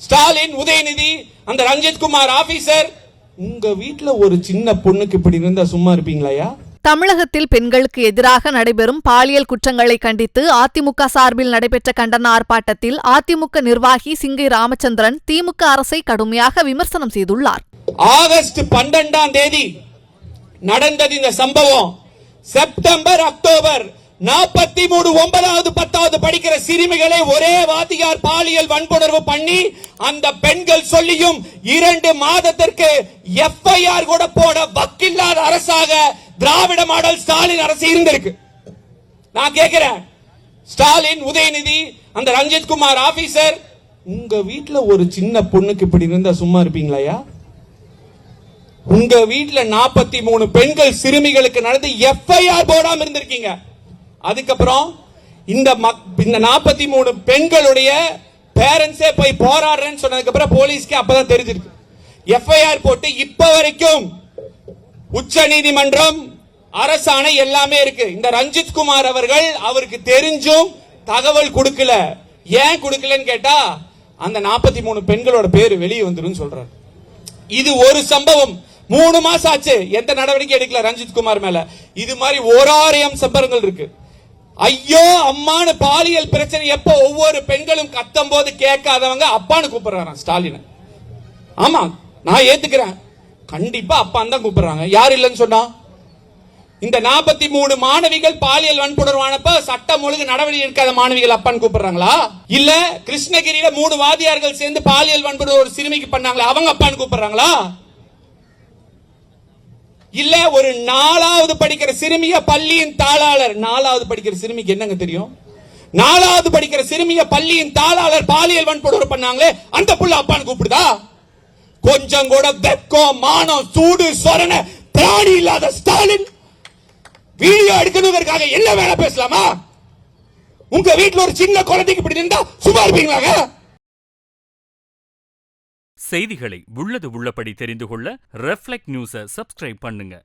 ஸ்டாலின், உதயநிதி, அந்த ரஞ்சித் குமார் ஆபீசர், உங்க வீட்டுல ஒரு சின்ன பொண்ணுக்கு இப்படி இருந்தா சும்மா இருப்பீங்களா? தமிழகத்தில் பெண்களுக்கு எதிராக நடைபெறும் பாலியல் குற்றங்களை கண்டித்து அதிமுக சார்பில் நடைபெற்ற கண்டன ஆர்ப்பாட்டத்தில் அதிமுக நிர்வாகி சிங்கை ராமச்சந்திரன் திமுக அரசை கடுமையாக விமர்சனம் செய்துள்ளார். ஆகஸ்ட் 12ஆம் தேதி நடந்தது இந்த சம்பவம். செப்டம்பர், அக்டோபர் 43 9வது 10வது படிக்கிற சிறுமிகளை ஒரே வாத்தியார் பாலியல் வன்புணர்வு பண்ணி அந்த பெண்கள் சொல்லியும் 2 மாதத்திற்கு எஃப்ஐஆர் கூட போட வக்கில்லாத அரசாக திராவிட மாடல் ஸ்டாலின் அரசு இருந்திருக்கு. நான் கேட்கிறேன், ஸ்டாலின், உதயநிதி, அந்த ரஞ்சித் குமார் ஆபீசர், உங்க வீட்டுல ஒரு சின்ன பொண்ணுக்கு இப்படி இருந்தா சும்மா இருப்பீங்களா? உங்க வீட்டுல 43 பெண்கள் சிறுமிகளுக்கு நடந்து எஃப்ஐஆர் போடாம இருந்திருக்கீங்க. அதுக்கப்புறம் இந்த 43 பெண்களுடைய பேரண்ட்ஸே போய் போராடுறேன்னு சொன்னதுக்கு அப்புறம் போலீஸ்க்கு அப்பதான் தெரிஞ்சிருக்கு. எஃப்ஐஆர் போட்டு இப்ப வரைக்கும் உச்ச நீதிமன்றம் அரசாணை எல்லாமே இருக்கு. இந்த ரஞ்சித் குமார் அவர்கள் அவருக்கு தெரிஞ்சும் தகவல் கொடுக்கல. ஏன் கொடுக்கலன்னு கேட்டா அந்த 43 பெண்களோட பேரு வெளியே வந்துரும் சொல்றாரு. இது ஒரு சம்பவம். 3 மாசம் ஆச்சு, எந்த நடவடிக்கை எடுக்கல ரஞ்சித் குமார் மேல. இது மாதிரி 1000 சம்பவங்கள் இருக்கு. ஐயோ அம்மானு பாலியல் பிரச்சனை எப்ப ஒவ்வொரு பெண்களும் கத்தும் போது கேட்காதவங்க அப்பான்னு கூப்பிடுறாங்க ஸ்டாலின். ஆமா, நான் ஏத்துக்கிறேன், கண்டிப்பா அப்பான்னு தான் கூப்பிடுறாங்க. யார் இல்லைன்னு சொன்னா? இந்த 43 மாணவிகள் பாலியல் வன்புணர்வானப்ப சட்டம் ஒழுங்கு நடவடிக்கை எடுக்காத மாணவிகள் அப்பான்னு கூப்பிடுறாங்களா? இல்ல கிருஷ்ணகிரியில 3 வாதியார்கள் சேர்ந்து பாலியல் வன்புணர்வு ஒரு சிறுமிக்கு பண்ணாங்களா, அவங்க அப்பான்னு கூப்பிடுறாங்களா? இல்ல ஒரு 4வது படிக்கிற சிறுமிய பள்ளியின் தாளாளர், 4வது படிக்கிற சிறுமிக்கு என்னங்க தெரியும்? 4வது படிக்கிற சிறுமிய பள்ளியின் தாளாளர் பாலியல் வன்புணர்வு பண்ணாங்களே, அந்த புள்ள அப்பான்னு கூப்பிடுதா? கொஞ்சம் கூட வெக்கம், மானம், சூடு சொரண திராணி இல்லாத ஸ்டாலின் வீடியோ எடுக்கணுங்கிறதுக்காக என்ன வேலை பேசலாமா? உங்க வீட்டுல ஒரு சின்ன குழந்தைக்கு இப்படி இருந்தா சும்மா இருப்பீங்களா? செய்திகளை உள்ளது உள்ளபடி தெரிந்து கொள்ள ரெஃப்ளெக்ட் நியூஸை சப்ஸ்கிரைப் பண்ணுங்க.